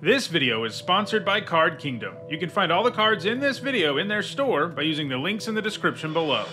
This video is sponsored by Card Kingdom. You can find all the cards in this video in their store by using the links in the description below.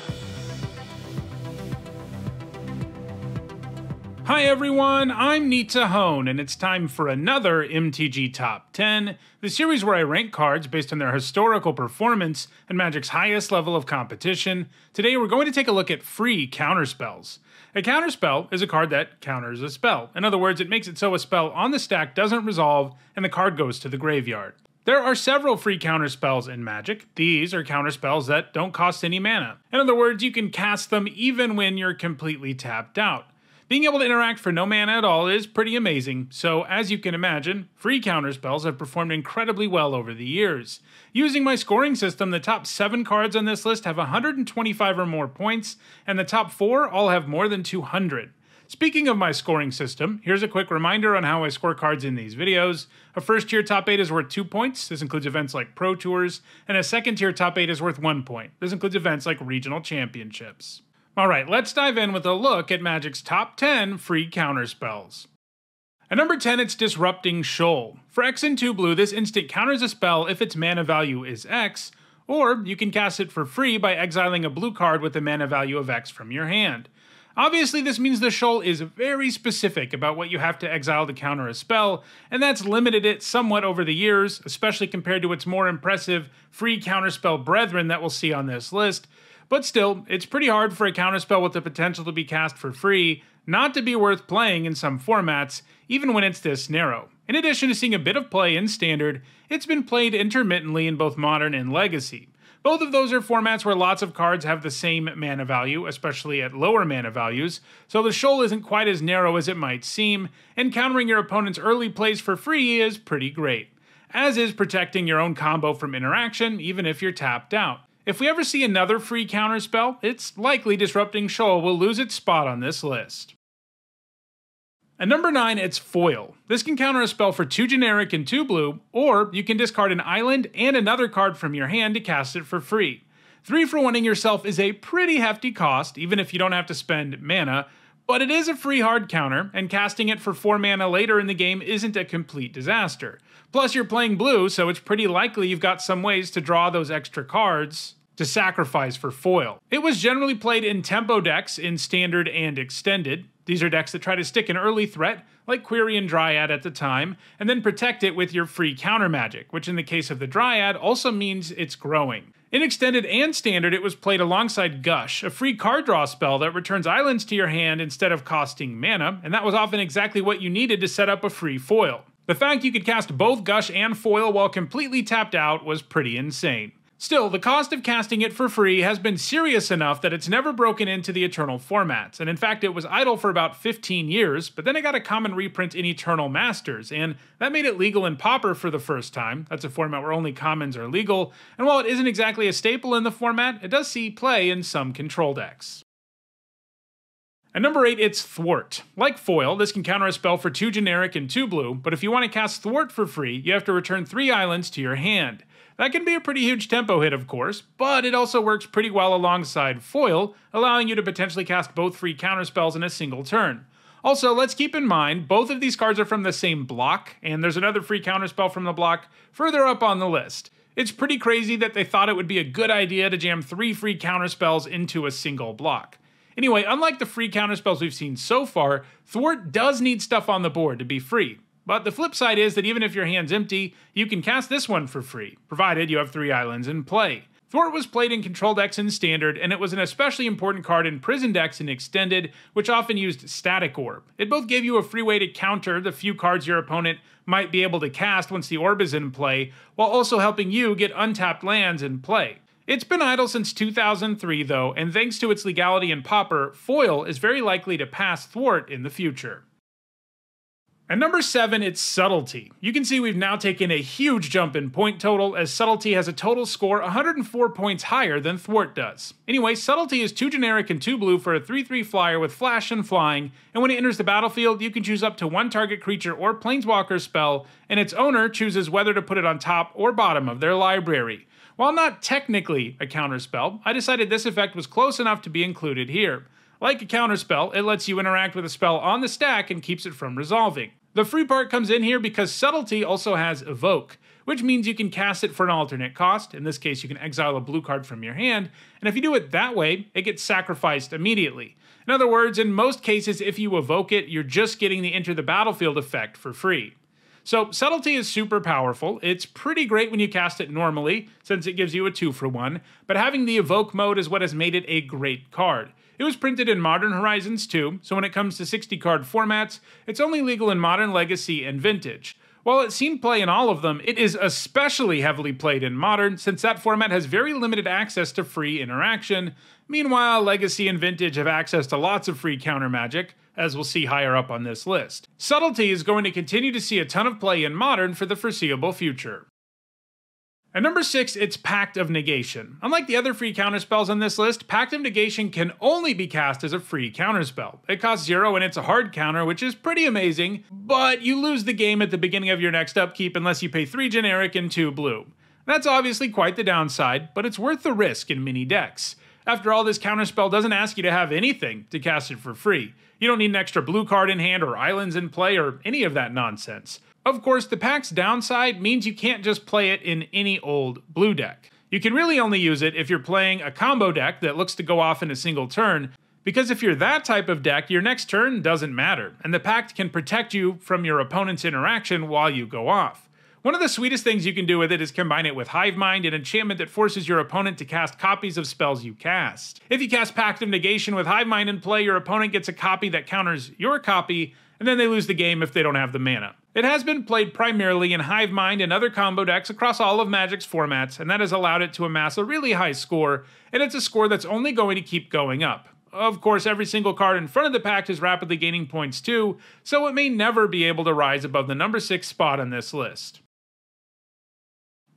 Hi everyone, I'm Nita Hone, and it's time for another MTG Top 10, the series where I rank cards based on their historical performance and Magic's highest level of competition. Today we're going to take a look at free counterspells. A counterspell is a card that counters a spell. In other words, it makes it so a spell on the stack doesn't resolve and the card goes to the graveyard. There are several free counterspells in Magic. These are counterspells that don't cost any mana. In other words, you can cast them even when you're completely tapped out. Being able to interact for no mana at all is pretty amazing, so as you can imagine, free counterspells have performed incredibly well over the years. Using my scoring system, the top 7 cards on this list have 125 or more points, and the top 4 all have more than 200. Speaking of my scoring system, here's a quick reminder on how I score cards in these videos. A first tier top 8 is worth 2 points, this includes events like Pro Tours, and a second tier top 8 is worth 1 point. This includes events like regional championships. Alright, let's dive in with a look at Magic's top 10 free counterspells. At number 10, it's Disrupting Shoal. For X and 2 blue, this instant counters a spell if its mana value is X, or you can cast it for free by exiling a blue card with a mana value of X from your hand. Obviously, this means the Shoal is very specific about what you have to exile to counter a spell, and that's limited it somewhat over the years, especially compared to its more impressive free counterspell brethren that we'll see on this list. But still, it's pretty hard for a counterspell with the potential to be cast for free not to be worth playing in some formats, even when it's this narrow. In addition to seeing a bit of play in Standard, it's been played intermittently in both Modern and Legacy. Both of those are formats where lots of cards have the same mana value, especially at lower mana values, so the Shoal isn't quite as narrow as it might seem, and countering your opponent's early plays for free is pretty great. As is protecting your own combo from interaction, even if you're tapped out. If we ever see another free counterspell, it's likely Disrupting Shoal will lose its spot on this list. At number 9, it's Foil. This can counter a spell for 2 generic and 2 blue, or you can discard an island and another card from your hand to cast it for free. 3 for 1ing yourself is a pretty hefty cost, even if you don't have to spend mana, but it is a free hard counter, and casting it for 4 mana later in the game isn't a complete disaster. Plus you're playing blue, so it's pretty likely you've got some ways to draw those extra cards to sacrifice for foil. It was generally played in tempo decks in Standard and Extended. These are decks that try to stick an early threat, like Query and Dryad at the time, and then protect it with your free Countermagic, which in the case of the Dryad also means it's growing. In Extended and Standard, it was played alongside Gush, a free card draw spell that returns islands to your hand instead of costing mana, and that was often exactly what you needed to set up a free foil. The fact you could cast both Gush and Foil while completely tapped out was pretty insane. Still, the cost of casting it for free has been serious enough that it's never broken into the Eternal formats, and in fact it was idle for about 15 years, but then it got a common reprint in Eternal Masters, and that made it legal in Pauper for the first time. That's a format where only commons are legal, and while it isn't exactly a staple in the format, it does see play in some control decks. At number 8, it's Thwart. Like Foil, this can counter a spell for 2 generic and 2 blue, but if you want to cast Thwart for free, you have to return 3 islands to your hand. That can be a pretty huge tempo hit, of course, but it also works pretty well alongside Foil, allowing you to potentially cast both free counterspells in a single turn. Also, let's keep in mind, both of these cards are from the same block, and there's another free counterspell from the block further up on the list. It's pretty crazy that they thought it would be a good idea to jam 3 free counterspells into a single block. Anyway, unlike the free counterspells we've seen so far, Thwart does need stuff on the board to be free. But the flip side is that even if your hand's empty, you can cast this one for free, provided you have 3 islands in play. Thwart was played in control decks in Standard, and it was an especially important card in prison decks in Extended, which often used Static Orb. It both gave you a free way to counter the few cards your opponent might be able to cast once the orb is in play, while also helping you get untapped lands in play. It's been idle since 2003 though, and thanks to its legality in Pauper, Foil is very likely to pass Thwart in the future. At number 7, it's Subtlety. You can see we've now taken a huge jump in point total, as Subtlety has a total score 104 points higher than Thwart does. Anyway, Subtlety is 2 generic and 2 blue for a 3/3 flyer with flash and flying, and when it enters the battlefield, you can choose up to 1 target creature or planeswalker spell, and its owner chooses whether to put it on top or bottom of their library. While not technically a counterspell, I decided this effect was close enough to be included here. Like a counterspell, it lets you interact with a spell on the stack and keeps it from resolving. The free part comes in here because Subtlety also has Evoke, which means you can cast it for an alternate cost. In this case, you can exile a blue card from your hand, and if you do it that way, it gets sacrificed immediately. In other words, in most cases, if you evoke it, you're just getting the enter the battlefield effect for free. So Subtlety is super powerful. It's pretty great when you cast it normally, since it gives you a 2-for-1, but having the evoke mode is what has made it a great card. It was printed in Modern Horizons too, so when it comes to 60-card formats, it's only legal in Modern, Legacy, and Vintage. While it's seen play in all of them, it is especially heavily played in Modern, since that format has very limited access to free interaction. Meanwhile, Legacy and Vintage have access to lots of free Countermagic, as we'll see higher up on this list. Subtlety is going to continue to see a ton of play in Modern for the foreseeable future. At number 6, it's Pact of Negation. Unlike the other free counterspells on this list, Pact of Negation can only be cast as a free counterspell. It costs 0 and it's a hard counter, which is pretty amazing, but you lose the game at the beginning of your next upkeep unless you pay 3 generic and 2 blue. That's obviously quite the downside, but it's worth the risk in mini decks. After all, this counterspell doesn't ask you to have anything to cast it for free. You don't need an extra blue card in hand or islands in play or any of that nonsense. Of course, the Pact's downside means you can't just play it in any old blue deck. You can really only use it if you're playing a combo deck that looks to go off in a single turn, because if you're that type of deck, your next turn doesn't matter, and the Pact can protect you from your opponent's interaction while you go off. One of the sweetest things you can do with it is combine it with Hivemind, an enchantment that forces your opponent to cast copies of spells you cast. If you cast Pact of Negation with Hivemind in play, your opponent gets a copy that counters your copy, and then they lose the game if they don't have the mana. It has been played primarily in Hivemind and other combo decks across all of Magic's formats, and that has allowed it to amass a really high score, and it's a score that's only going to keep going up. Of course, every single card in front of the Pact is rapidly gaining points too, so it may never be able to rise above the number 6 spot on this list.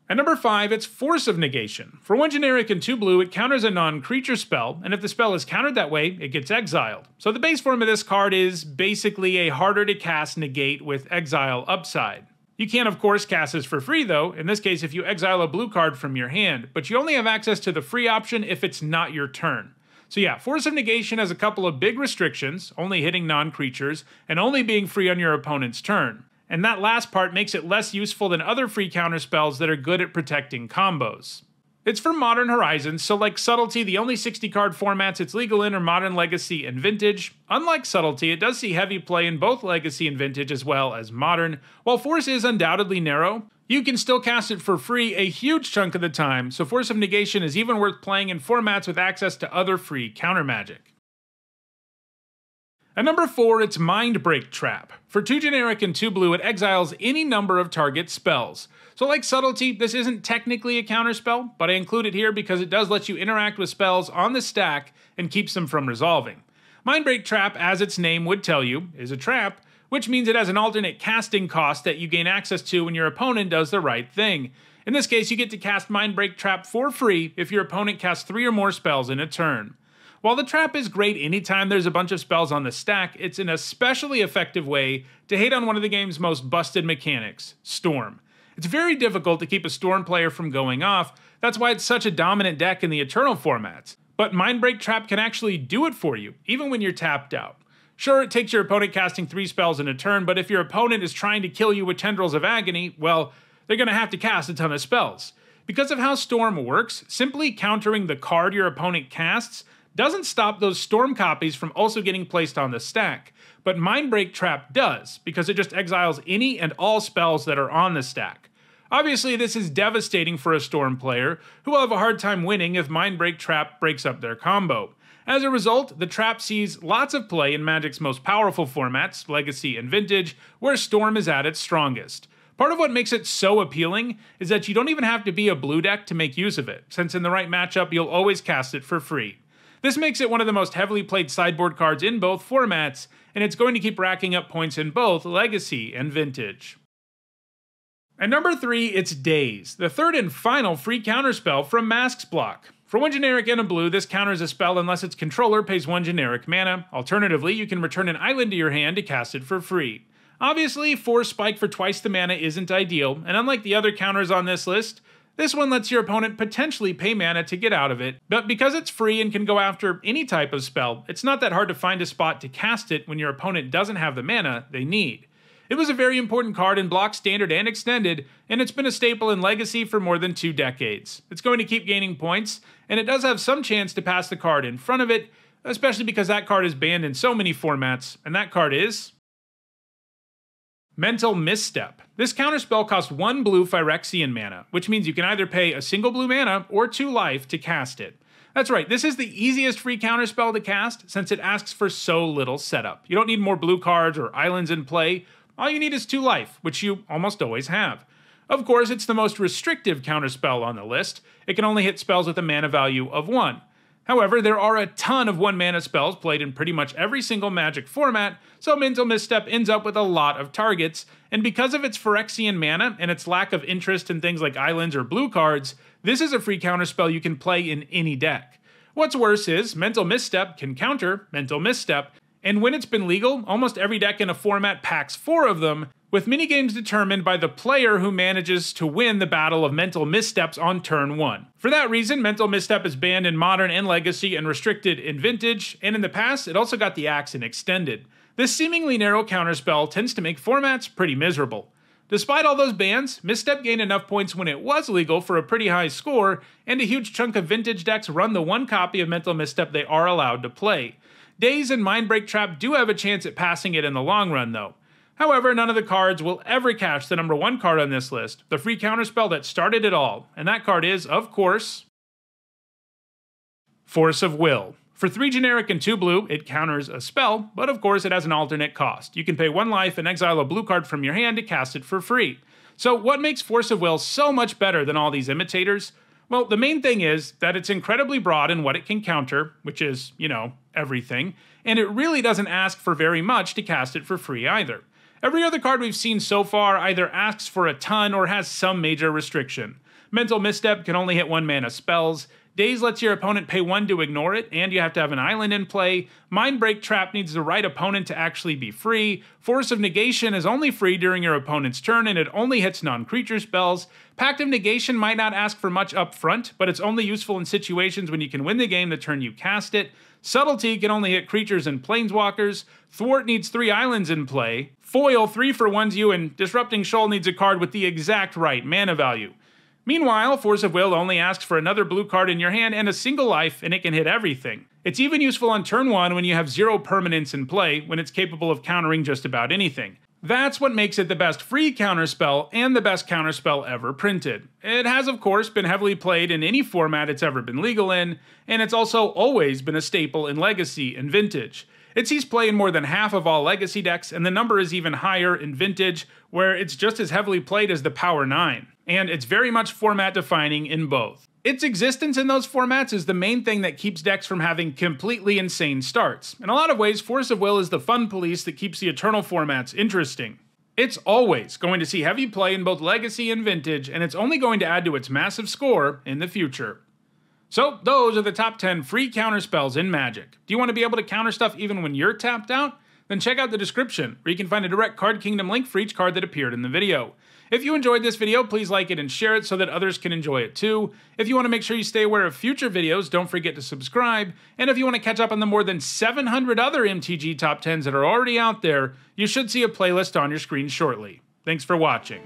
At number 5, it's Force of Negation. For 1 generic and 2 blue, it counters a non-creature spell, and if the spell is countered that way, it gets exiled. So the base form of this card is basically a harder to cast negate with exile upside. You can of course cast this for free though, in this case if you exile a blue card from your hand, but you only have access to the free option if it's not your turn. So yeah, Force of Negation has a couple of big restrictions, only hitting non-creatures, and only being free on your opponent's turn. And that last part makes it less useful than other free counterspells that are good at protecting combos. It's for Modern Horizons, so like Subtlety, the only 60-card formats it's legal in are Modern, Legacy, and Vintage. Unlike Subtlety, it does see heavy play in both Legacy and Vintage as well as Modern. While Force is undoubtedly narrow, you can still cast it for free a huge chunk of the time, so Force of Negation is even worth playing in formats with access to other free Countermagic. At number 4, it's Mindbreak Trap. For 2 generic and 2 blue, it exiles any number of target spells. So like Subtlety, this isn't technically a counterspell, but I include it here because it does let you interact with spells on the stack and keeps them from resolving. Mindbreak Trap, as its name would tell you, is a trap, which means it has an alternate casting cost that you gain access to when your opponent does the right thing. In this case, you get to cast Mindbreak Trap for free if your opponent casts 3 or more spells in a turn. While the trap is great anytime there's a bunch of spells on the stack, it's an especially effective way to hate on one of the game's most busted mechanics, Storm. It's very difficult to keep a Storm player from going off, that's why it's such a dominant deck in the Eternal formats. But Mindbreak Trap can actually do it for you, even when you're tapped out. Sure, it takes your opponent casting 3 spells in a turn, but if your opponent is trying to kill you with Tendrils of Agony, well, they're going to have to cast a ton of spells. Because of how Storm works, simply countering the card your opponent casts doesn't stop those Storm copies from also getting placed on the stack, but Mindbreak Trap does, because it just exiles any and all spells that are on the stack. Obviously, this is devastating for a Storm player, who will have a hard time winning if Mindbreak Trap breaks up their combo. As a result, the trap sees lots of play in Magic's most powerful formats, Legacy and Vintage, where Storm is at its strongest. Part of what makes it so appealing is that you don't even have to be a blue deck to make use of it, since in the right matchup you'll always cast it for free. This makes it one of the most heavily played sideboard cards in both formats, and it's going to keep racking up points in both Legacy and Vintage. At number 3, it's Daze, the third and final free counterspell from Mask's block. For 1 generic and a blue, this counters a spell unless its controller pays 1 generic mana. Alternatively, you can return an island to your hand to cast it for free. Obviously, 4 spike for twice the mana isn't ideal, and unlike the other counters on this list, this one lets your opponent potentially pay mana to get out of it, but because it's free and can go after any type of spell, it's not that hard to find a spot to cast it when your opponent doesn't have the mana they need. It was a very important card in Block Standard and Extended, and it's been a staple in Legacy for more than 2 decades. It's going to keep gaining points, and it does have some chance to pass the card in front of it, especially because that card is banned in so many formats, and that card is Mental Misstep. This counterspell costs 1 blue Phyrexian mana, which means you can either pay a single blue mana or 2 life to cast it. That's right, this is the easiest free counterspell to cast since it asks for so little setup. You don't need more blue cards or islands in play. All you need is 2 life, which you almost always have. Of course, it's the most restrictive counterspell on the list. It can only hit spells with a mana value of 1. However, there are a ton of 1-mana spells played in pretty much every single Magic format, so Mental Misstep ends up with a lot of targets, and because of its Phyrexian mana and its lack of interest in things like islands or blue cards, this is a free counterspell you can play in any deck. What's worse is, Mental Misstep can counter Mental Misstep, and when it's been legal, almost every deck in a format packs 4 of them, with minigames determined by the player who manages to win the battle of Mental Missteps on turn 1. For that reason, Mental Misstep is banned in Modern and Legacy and restricted in Vintage, and in the past, it also got the axe in Extended. This seemingly narrow counterspell tends to make formats pretty miserable. Despite all those bans, Misstep gained enough points when it was legal for a pretty high score, and a huge chunk of Vintage decks run the 1 copy of Mental Misstep they are allowed to play. Daze and Mindbreak Trap do have a chance at passing it in the long run, though. However, none of the cards will ever catch the number 1 card on this list, the free counterspell that started it all, and that card is, of course, Force of Will. For 3 generic and 2 blue, it counters a spell, but of course it has an alternate cost. You can pay 1 life and exile a blue card from your hand to cast it for free. So what makes Force of Will so much better than all these imitators? Well, the main thing is that it's incredibly broad in what it can counter, which is, everything, and it really doesn't ask for very much to cast it for free either. Every other card we've seen so far either asks for a ton or has some major restriction. Mental Misstep can only hit 1-mana spells, Daze lets your opponent pay 1 to ignore it, and you have to have an island in play. Mindbreak Trap needs the right opponent to actually be free. Force of Negation is only free during your opponent's turn, and it only hits non-creature spells. Pact of Negation might not ask for much up front, but it's only useful in situations when you can win the game the turn you cast it. Subtlety can only hit creatures and planeswalkers. Thwart needs 3 islands in play. Foil 3-for-1s you, and Disrupting Shoal needs a card with the exact right mana value. Meanwhile, Force of Will only asks for another blue card in your hand and a single life, and it can hit everything. It's even useful on turn 1 when you have 0 permanents in play, when it's capable of countering just about anything. That's what makes it the best free counterspell and the best counterspell ever printed. It has, of course, been heavily played in any format it's ever been legal in, and it's also always been a staple in Legacy and Vintage. It sees play in more than half of all Legacy decks, and the number is even higher in Vintage, where it's just as heavily played as the Power 9. And it's very much format defining in both. Its existence in those formats is the main thing that keeps decks from having completely insane starts. In a lot of ways, Force of Will is the fun police that keeps the Eternal formats interesting. It's always going to see heavy play in both Legacy and Vintage, and it's only going to add to its massive score in the future. So, those are the top 10 free counterspells in Magic. Do you want to be able to counter stuff even when you're tapped out? Then check out the description, where you can find a direct Card Kingdom link for each card that appeared in the video. If you enjoyed this video, please like it and share it so that others can enjoy it too. If you want to make sure you stay aware of future videos, don't forget to subscribe. And if you want to catch up on the more than 700 other MTG Top 10s that are already out there, you should see a playlist on your screen shortly. Thanks for watching.